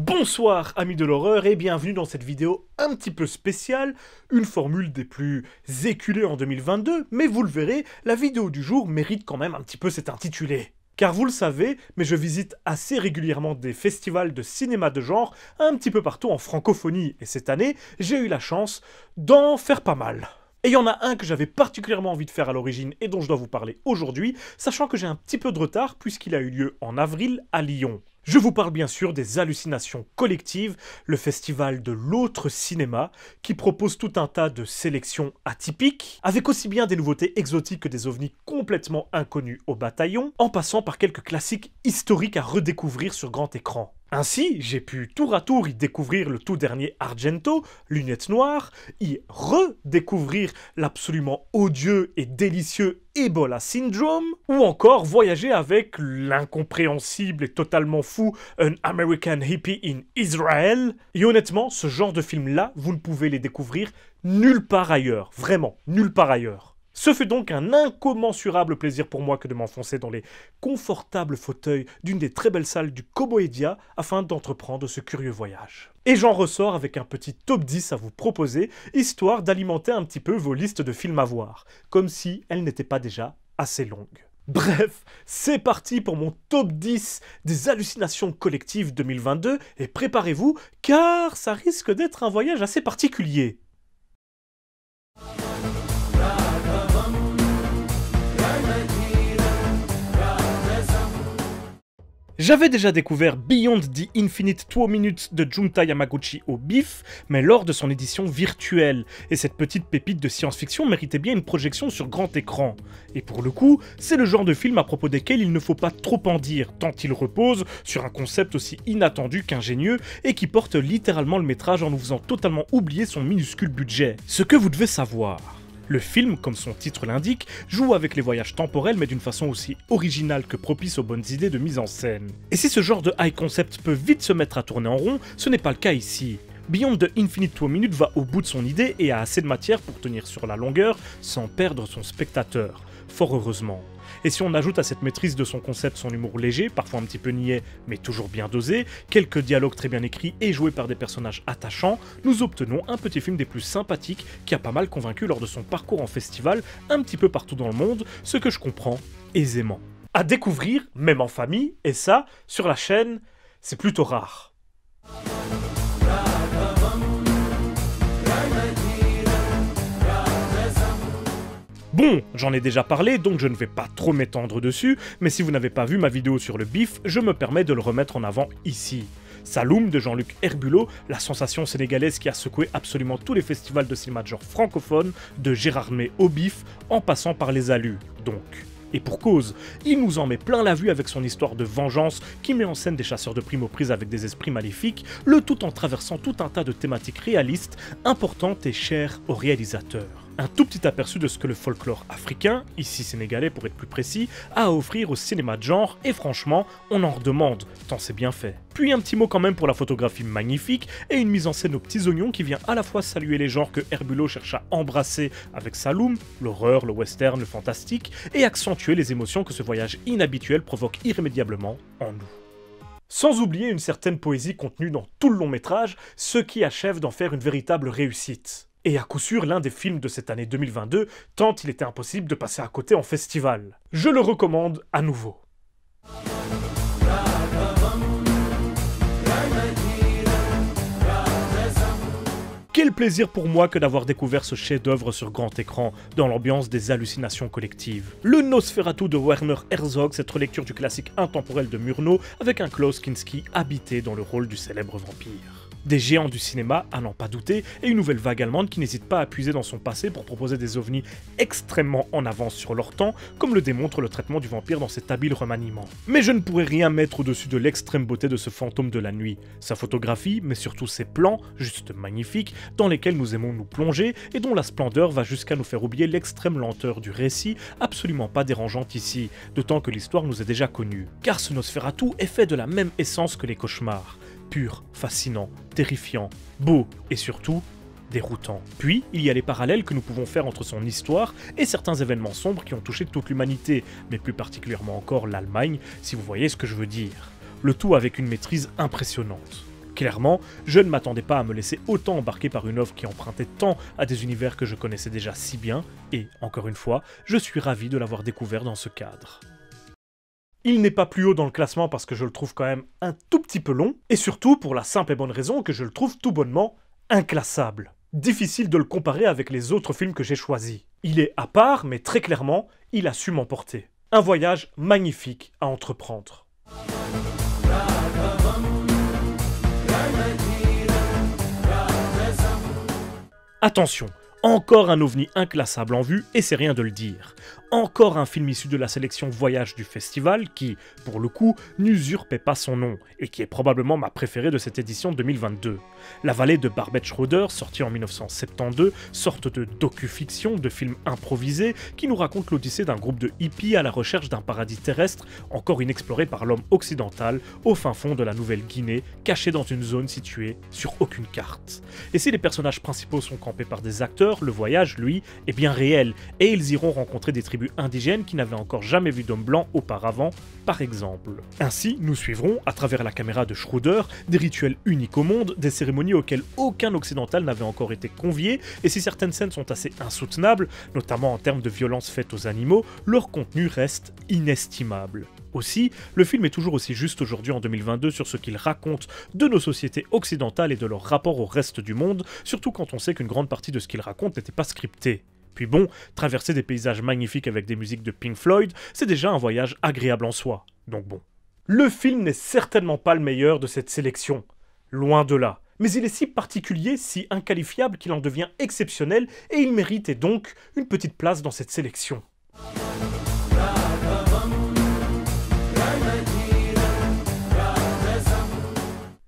Bonsoir amis de l'horreur et bienvenue dans cette vidéo un petit peu spéciale, une formule des plus éculées en 2022, mais vous le verrez, la vidéo du jour mérite quand même un petit peu cet intitulé. Car vous le savez, mais je visite assez régulièrement des festivals de cinéma de genre un petit peu partout en francophonie, et cette année, j'ai eu la chance d'en faire pas mal. Et il y en a un que j'avais particulièrement envie de faire à l'origine et dont je dois vous parler aujourd'hui, sachant que j'ai un petit peu de retard puisqu'il a eu lieu en avril à Lyon. Je vous parle bien sûr des Hallucinations Collectives, le festival de l'autre cinéma, qui propose tout un tas de sélections atypiques, avec aussi bien des nouveautés exotiques que des ovnis complètement inconnus au bataillon, en passant par quelques classiques historiques à redécouvrir sur grand écran. Ainsi, j'ai pu tour à tour y découvrir le tout dernier Argento, Lunettes Noires, y redécouvrir l'absolument odieux et délicieux Ebola Syndrome, ou encore voyager avec l'incompréhensible et totalement fou An American Hippie in Israel. Et honnêtement, ce genre de film-là, vous ne pouvez les découvrir nulle part ailleurs, vraiment, nulle part ailleurs. Ce fut donc un incommensurable plaisir pour moi que de m'enfoncer dans les confortables fauteuils d'une des très belles salles du Koboedia afin d'entreprendre ce curieux voyage. Et j'en ressors avec un petit top 10 à vous proposer, histoire d'alimenter un petit peu vos listes de films à voir, comme si elles n'étaient pas déjà assez longues. Bref, c'est parti pour mon top 10 des Hallucinations Collectives 2022, et préparez-vous, car ça risque d'être un voyage assez particulier. J'avais déjà découvert Beyond the Infinite 2 Minutes de Junta Yamaguchi au BIF, mais lors de son édition virtuelle, et cette petite pépite de science-fiction méritait bien une projection sur grand écran. Et pour le coup, c'est le genre de film à propos desquels il ne faut pas trop en dire, tant il repose sur un concept aussi inattendu qu'ingénieux, et qui porte littéralement le métrage en nous faisant totalement oublier son minuscule budget. Ce que vous devez savoir. Le film, comme son titre l'indique, joue avec les voyages temporels mais d'une façon aussi originale que propice aux bonnes idées de mise en scène. Et si ce genre de high concept peut vite se mettre à tourner en rond, ce n'est pas le cas ici. Beyond the Infinite 2 Minutes va au bout de son idée et a assez de matière pour tenir sur la longueur sans perdre son spectateur, fort heureusement. Et si on ajoute à cette maîtrise de son concept son humour léger, parfois un petit peu niais, mais toujours bien dosé, quelques dialogues très bien écrits et joués par des personnages attachants, nous obtenons un petit film des plus sympathiques qui a pas mal convaincu lors de son parcours en festival un petit peu partout dans le monde, ce que je comprends aisément. À découvrir, même en famille, et ça, sur la chaîne, c'est plutôt rare. Bon, j'en ai déjà parlé, donc je ne vais pas trop m'étendre dessus, mais si vous n'avez pas vu ma vidéo sur le BIF, je me permets de le remettre en avant ici. Saloum de Jean-Luc Herbulot, la sensation sénégalaise qui a secoué absolument tous les festivals de cinéma de genre francophone, de Gérard May au BIF, en passant par les Halus, donc. Et pour cause, il nous en met plein la vue avec son histoire de vengeance qui met en scène des chasseurs de primes aux prises avec des esprits maléfiques, le tout en traversant tout un tas de thématiques réalistes, importantes et chères aux réalisateurs. Un tout petit aperçu de ce que le folklore africain, ici sénégalais pour être plus précis, a à offrir au cinéma de genre, et franchement, on en redemande, tant c'est bien fait. Puis un petit mot quand même pour la photographie magnifique, et une mise en scène aux petits oignons qui vient à la fois saluer les genres que Herbulot cherche à embrasser avec Saloum, l'horreur, le western, le fantastique, et accentuer les émotions que ce voyage inhabituel provoque irrémédiablement en nous. Sans oublier une certaine poésie contenue dans tout le long métrage, ce qui achève d'en faire une véritable réussite. Et à coup sûr l'un des films de cette année 2022, tant il était impossible de passer à côté en festival. Je le recommande à nouveau. Quel plaisir pour moi que d'avoir découvert ce chef-d'œuvre sur grand écran, dans l'ambiance des Hallucinations Collectives. Le Nosferatu de Werner Herzog, cette relecture du classique intemporel de Murnau, avec un Klaus Kinski habité dans le rôle du célèbre vampire. Des géants du cinéma, à n'en pas douter, et une nouvelle vague allemande qui n'hésite pas à puiser dans son passé pour proposer des ovnis extrêmement en avance sur leur temps, comme le démontre le traitement du vampire dans cet habile remaniement. Mais je ne pourrais rien mettre au-dessus de l'extrême beauté de ce fantôme de la nuit. Sa photographie, mais surtout ses plans, juste magnifiques, dans lesquels nous aimons nous plonger, et dont la splendeur va jusqu'à nous faire oublier l'extrême lenteur du récit, absolument pas dérangeante ici, d'autant que l'histoire nous est déjà connue. Car ce Nosferatu est fait de la même essence que les cauchemars. Pur, fascinant, terrifiant, beau et surtout déroutant. Puis, il y a les parallèles que nous pouvons faire entre son histoire et certains événements sombres qui ont touché toute l'humanité, mais plus particulièrement encore l'Allemagne, si vous voyez ce que je veux dire. Le tout avec une maîtrise impressionnante. Clairement, je ne m'attendais pas à me laisser autant embarquer par une œuvre qui empruntait tant à des univers que je connaissais déjà si bien, et, encore une fois, je suis ravi de l'avoir découvert dans ce cadre. Il n'est pas plus haut dans le classement parce que je le trouve quand même un tout petit peu long, et surtout pour la simple et bonne raison que je le trouve tout bonnement inclassable. Difficile de le comparer avec les autres films que j'ai choisis. Il est à part, mais très clairement, il a su m'emporter. Un voyage magnifique à entreprendre. Attention, encore un ovni inclassable en vue, et c'est rien de le dire. Encore un film issu de la sélection Voyage du festival qui, pour le coup, n'usurpait pas son nom, et qui est probablement ma préférée de cette édition 2022. La vallée de Barbet Schroeder, sortie en 1972, sorte de docu-fiction, de film improvisé, qui nous raconte l'odyssée d'un groupe de hippies à la recherche d'un paradis terrestre encore inexploré par l'homme occidental, au fin fond de la Nouvelle-Guinée, caché dans une zone située sur aucune carte. Et si les personnages principaux sont campés par des acteurs, le voyage, lui, est bien réel, et ils iront rencontrer des tribus indigènes qui n'avaient encore jamais vu d'hommes blancs auparavant, par exemple. Ainsi, nous suivrons, à travers la caméra de Schroeder, des rituels uniques au monde, des cérémonies auxquelles aucun occidental n'avait encore été convié, et si certaines scènes sont assez insoutenables, notamment en termes de violence faite aux animaux, leur contenu reste inestimable. Aussi, le film est toujours aussi juste aujourd'hui en 2022 sur ce qu'il raconte de nos sociétés occidentales et de leur rapport au reste du monde, surtout quand on sait qu'une grande partie de ce qu'il raconte n'était pas scripté. Puis bon, traverser des paysages magnifiques avec des musiques de Pink Floyd, c'est déjà un voyage agréable en soi, donc bon. Le film n'est certainement pas le meilleur de cette sélection, loin de là. Mais il est si particulier, si inqualifiable qu'il en devient exceptionnel et il mérite donc une petite place dans cette sélection.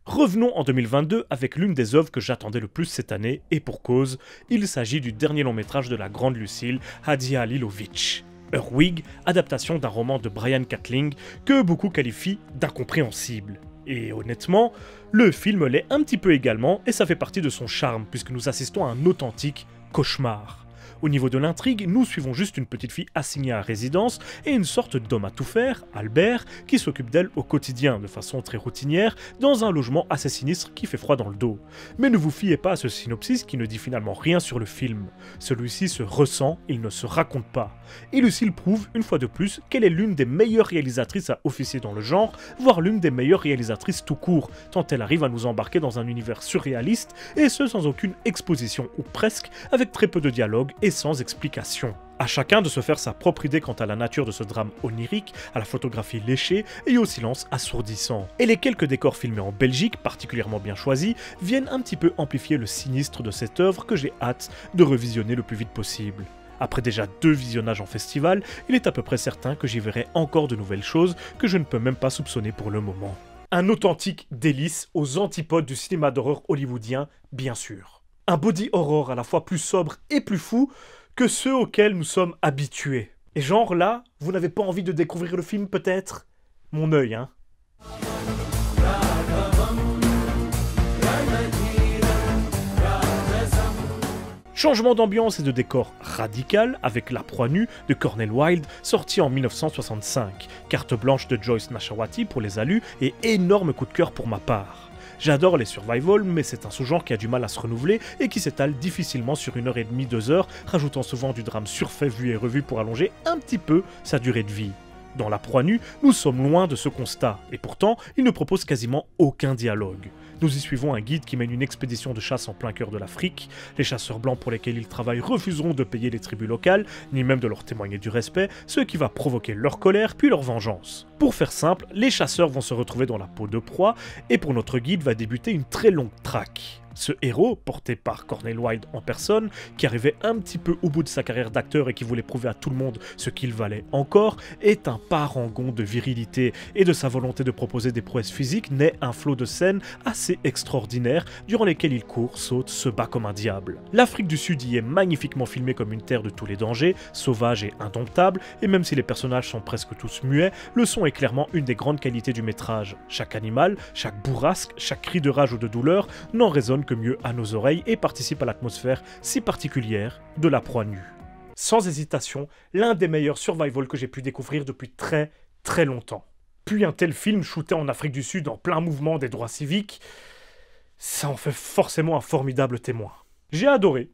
Revenons en 2022 avec l'une des œuvres que j'attendais le plus cette année, et pour cause, il s'agit du dernier long métrage de la grande Lucille, Hadia Halilovic. Earwig, adaptation d'un roman de Brian Catling, que beaucoup qualifient d'incompréhensible. Et honnêtement, le film l'est un petit peu également, et ça fait partie de son charme, puisque nous assistons à un authentique cauchemar. Au niveau de l'intrigue, nous suivons juste une petite fille assignée à résidence et une sorte d'homme à tout faire, Albert, qui s'occupe d'elle au quotidien, de façon très routinière, dans un logement assez sinistre qui fait froid dans le dos. Mais ne vous fiez pas à ce synopsis qui ne dit finalement rien sur le film. Celui-ci se ressent, il ne se raconte pas. Et Lucille prouve, une fois de plus, qu'elle est l'une des meilleures réalisatrices à officier dans le genre, voire l'une des meilleures réalisatrices tout court, tant elle arrive à nous embarquer dans un univers surréaliste, et ce sans aucune exposition, ou presque, avec très peu de dialogue et sans explication. À chacun de se faire sa propre idée quant à la nature de ce drame onirique, à la photographie léchée et au silence assourdissant. Et les quelques décors filmés en Belgique, particulièrement bien choisis, viennent un petit peu amplifier le sinistre de cette œuvre que j'ai hâte de revisionner le plus vite possible. Après déjà 2 visionnages en festival, il est à peu près certain que j'y verrai encore de nouvelles choses que je ne peux même pas soupçonner pour le moment. Un authentique délice aux antipodes du cinéma d'horreur hollywoodien, bien sûr. Un body horror à la fois plus sobre et plus fou que ceux auxquels nous sommes habitués. Et genre là, vous n'avez pas envie de découvrir le film peut-être? Mon œil, hein. Changement d'ambiance et de décor radical avec La Proie nue de Cornel Wilde, sorti en 1965. Carte blanche de Joyce Nashawati pour les alus et énorme coup de cœur pour ma part. J'adore les survival, mais c'est un sous-genre qui a du mal à se renouveler et qui s'étale difficilement sur 1h30, 2 heures, rajoutant souvent du drame surfait vu et revu pour allonger un petit peu sa durée de vie. Dans La Proie nue, nous sommes loin de ce constat, et pourtant, il ne propose quasiment aucun dialogue. Nous y suivons un guide qui mène une expédition de chasse en plein cœur de l'Afrique. Les chasseurs blancs pour lesquels il travaille refuseront de payer les tribus locales, ni même de leur témoigner du respect, ce qui va provoquer leur colère puis leur vengeance. Pour faire simple, les chasseurs vont se retrouver dans la peau de proie, et pour notre guide va débuter une très longue traque. Ce héros, porté par Cornel Wilde en personne, qui arrivait un petit peu au bout de sa carrière d'acteur et qui voulait prouver à tout le monde ce qu'il valait encore, est un parangon de virilité, et de sa volonté de proposer des prouesses physiques naît un flot de scènes assez extraordinaires, durant lesquelles il court, saute, se bat comme un diable. L'Afrique du Sud y est magnifiquement filmée comme une terre de tous les dangers, sauvage et indomptable, et même si les personnages sont presque tous muets, le son est clairement une des grandes qualités du métrage. Chaque animal, chaque bourrasque, chaque cri de rage ou de douleur n'en résonne que mieux à nos oreilles et participe à l'atmosphère si particulière de La Proie nue. Sans hésitation, l'un des meilleurs survival que j'ai pu découvrir depuis très longtemps. Puis un tel film shooté en Afrique du Sud en plein mouvement des droits civiques, ça en fait forcément un formidable témoin. J'ai adoré.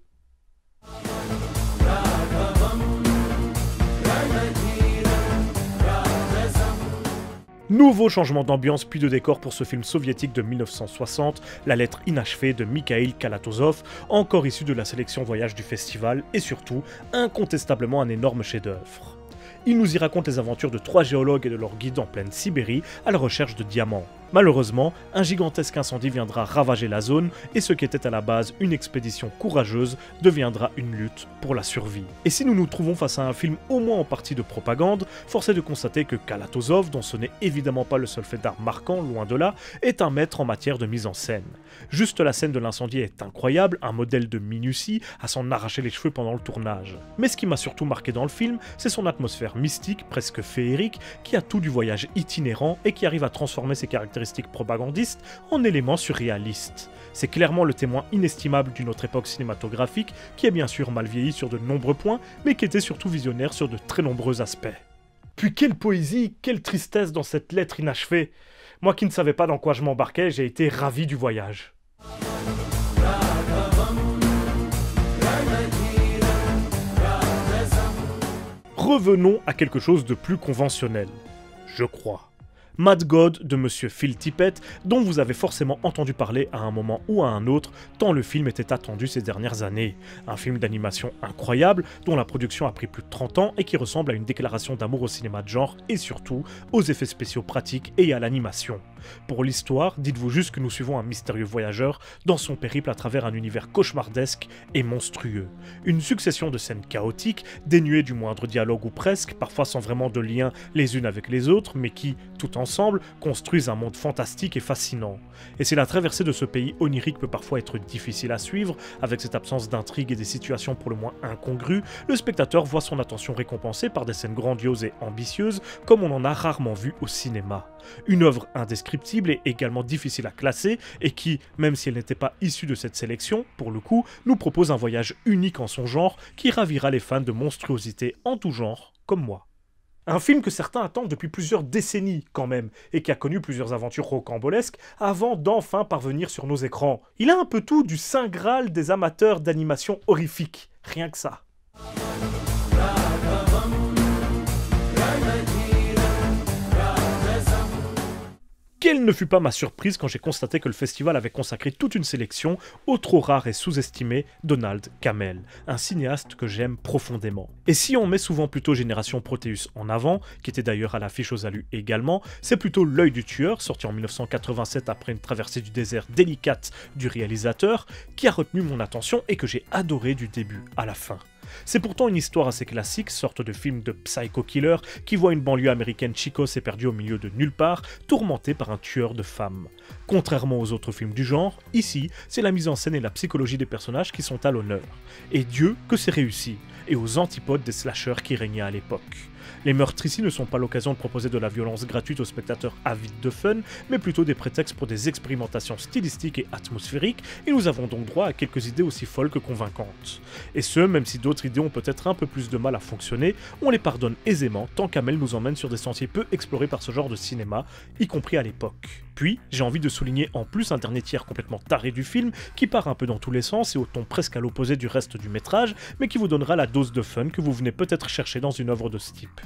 Nouveau changement d'ambiance puis de décor pour ce film soviétique de 1960, La lettre inachevée de Mikhail Kalatozov, encore issu de la sélection voyage du festival et surtout, incontestablement un énorme chef-d'œuvre. Il nous y raconte les aventures de 3 géologues et de leur guide en pleine Sibérie à la recherche de diamants. Malheureusement, un gigantesque incendie viendra ravager la zone et ce qui était à la base une expédition courageuse deviendra une lutte pour la survie. Et si nous nous trouvons face à un film au moins en partie de propagande, force est de constater que Kalatozov, dont ce n'est évidemment pas le seul fait d'art marquant, loin de là, est un maître en matière de mise en scène. Juste la scène de l'incendie est incroyable, un modèle de minutie à s'en arracher les cheveux pendant le tournage. Mais ce qui m'a surtout marqué dans le film, c'est son atmosphère mystique, presque féerique, qui a tout du voyage itinérant et qui arrive à transformer ses caractéristiques propagandistes en éléments surréalistes. C'est clairement le témoin inestimable d'une autre époque cinématographique qui est bien sûr mal vieilli sur de nombreux points, mais qui était surtout visionnaire sur de très nombreux aspects. Puis quelle poésie, quelle tristesse dans cette lettre inachevée. Moi qui ne savais pas dans quoi je m'embarquais, j'ai été ravi du voyage. Revenons à quelque chose de plus conventionnel, je crois. Mad God de Monsieur Phil Tippett, dont vous avez forcément entendu parler à un moment ou à un autre, tant le film était attendu ces dernières années. Un film d'animation incroyable, dont la production a pris plus de 30 ans et qui ressemble à une déclaration d'amour au cinéma de genre et surtout aux effets spéciaux pratiques et à l'animation. Pour l'histoire, dites-vous juste que nous suivons un mystérieux voyageur dans son périple à travers un univers cauchemardesque et monstrueux. Une succession de scènes chaotiques, dénuées du moindre dialogue ou presque, parfois sans vraiment de lien les unes avec les autres, mais qui, tout ensemble, construisent un monde fantastique et fascinant. Et si la traversée de ce pays onirique peut parfois être difficile à suivre, avec cette absence d'intrigue et des situations pour le moins incongrues, le spectateur voit son attention récompensée par des scènes grandioses et ambitieuses, comme on en a rarement vu au cinéma. Une œuvre indescriptible et également difficile à classer, et qui, même si elle n'était pas issue de cette sélection, pour le coup, nous propose un voyage unique en son genre, qui ravira les fans de monstruosités en tout genre, comme moi. Un film que certains attendent depuis plusieurs décennies quand même, et qui a connu plusieurs aventures rocambolesques avant d'enfin parvenir sur nos écrans. Il a un peu tout du saint graal des amateurs d'animation horrifique, rien que ça. Quelle ne fut pas ma surprise quand j'ai constaté que le festival avait consacré toute une sélection au trop rare et sous-estimé Donald Cammell, un cinéaste que j'aime profondément. Et si on met souvent plutôt Génération Proteus en avant, qui était d'ailleurs à l'affiche aux Alus également, c'est plutôt L'œil du tueur, sorti en 1987 après une traversée du désert délicate du réalisateur, qui a retenu mon attention et que j'ai adoré du début à la fin. C'est pourtant une histoire assez classique, sorte de film de psycho-killer qui voit une banlieue américaine chicose éperdue au milieu de nulle part, tourmentée par un tueur de femmes. Contrairement aux autres films du genre, ici, c'est la mise en scène et la psychologie des personnages qui sont à l'honneur. Et Dieu que c'est réussi, et aux antipodes des slashers qui régnaient à l'époque. Les meurtres ici ne sont pas l'occasion de proposer de la violence gratuite aux spectateurs avides de fun, mais plutôt des prétextes pour des expérimentations stylistiques et atmosphériques, et nous avons donc droit à quelques idées aussi folles que convaincantes. Et ce, même si d'autres idées ont peut-être un peu plus de mal à fonctionner, on les pardonne aisément tant qu'Amel nous emmène sur des sentiers peu explorés par ce genre de cinéma, y compris à l'époque. Puis, j'ai envie de souligner en plus un dernier tiers complètement taré du film, qui part un peu dans tous les sens et au ton presque à l'opposé du reste du métrage, mais qui vous donnera la dose de fun que vous venez peut-être chercher dans une œuvre de ce type.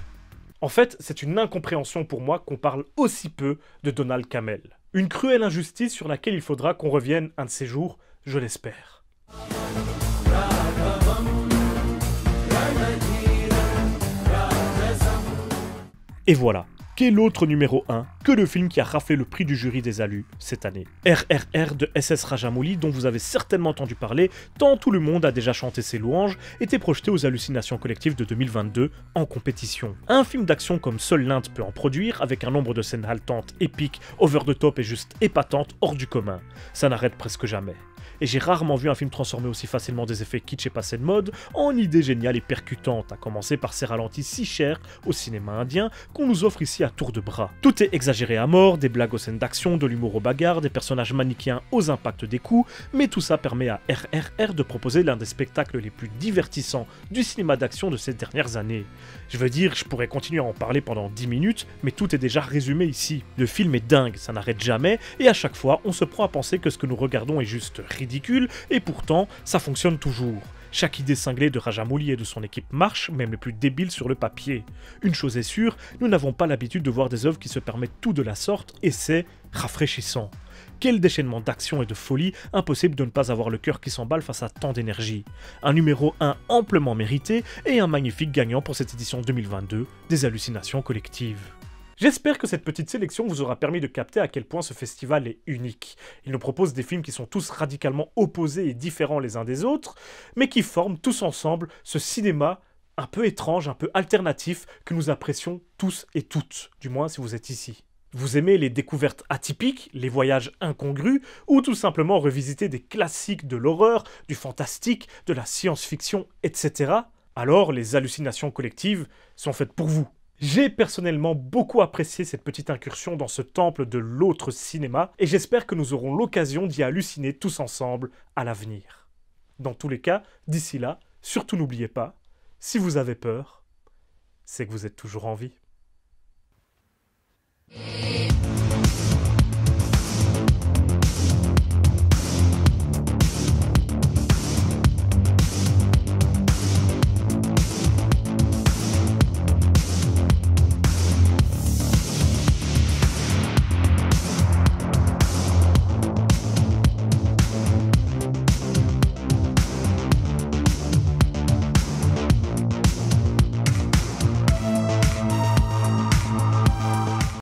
En fait, c'est une incompréhension pour moi qu'on parle aussi peu de Donald Cammell. Une cruelle injustice sur laquelle il faudra qu'on revienne un de ces jours, je l'espère. Et voilà. Quel autre numéro 1 que le film qui a raflé le prix du jury des Alus cette année. RRR de SS Rajamouli, dont vous avez certainement entendu parler, tant tout le monde a déjà chanté ses louanges, était projeté aux hallucinations collectives de 2022 en compétition. Un film d'action comme seule l'Inde peut en produire, avec un nombre de scènes haletantes, épiques, over the top et juste épatantes, hors du commun. Ça n'arrête presque jamais. Et j'ai rarement vu un film transformer aussi facilement des effets kitsch et passés de mode en idées géniales et percutantes, à commencer par ces ralentis si chers au cinéma indien qu'on nous offre ici à tour de bras. Tout est exagéré à mort, des blagues aux scènes d'action, de l'humour aux bagarres, des personnages manichéens aux impacts des coups, mais tout ça permet à RRR de proposer l'un des spectacles les plus divertissants du cinéma d'action de ces dernières années. Je veux dire, je pourrais continuer à en parler pendant 10 minutes, mais tout est déjà résumé ici. Le film est dingue, ça n'arrête jamais, et à chaque fois, on se prend à penser que ce que nous regardons est juste ridicule, et pourtant, ça fonctionne toujours. Chaque idée cinglée de Rajamouli et de son équipe marche, même les plus débiles sur le papier. Une chose est sûre, nous n'avons pas l'habitude de voir des œuvres qui se permettent tout de la sorte, et c'est rafraîchissant. Quel déchaînement d'action et de folie, impossible de ne pas avoir le cœur qui s'emballe face à tant d'énergie. Un numéro 1 amplement mérité, et un magnifique gagnant pour cette édition 2022 des hallucinations collectives. J'espère que cette petite sélection vous aura permis de capter à quel point ce festival est unique. Il nous propose des films qui sont tous radicalement opposés et différents les uns des autres, mais qui forment tous ensemble ce cinéma un peu étrange, un peu alternatif, que nous apprécions tous et toutes, du moins si vous êtes ici. Vous aimez les découvertes atypiques, les voyages incongrus, ou tout simplement revisiter des classiques de l'horreur, du fantastique, de la science-fiction, etc. Alors les hallucinations collectives sont faites pour vous. J'ai personnellement beaucoup apprécié cette petite incursion dans ce temple de l'autre cinéma, et j'espère que nous aurons l'occasion d'y halluciner tous ensemble à l'avenir. Dans tous les cas, d'ici là, surtout n'oubliez pas, si vous avez peur, c'est que vous êtes toujours en vie.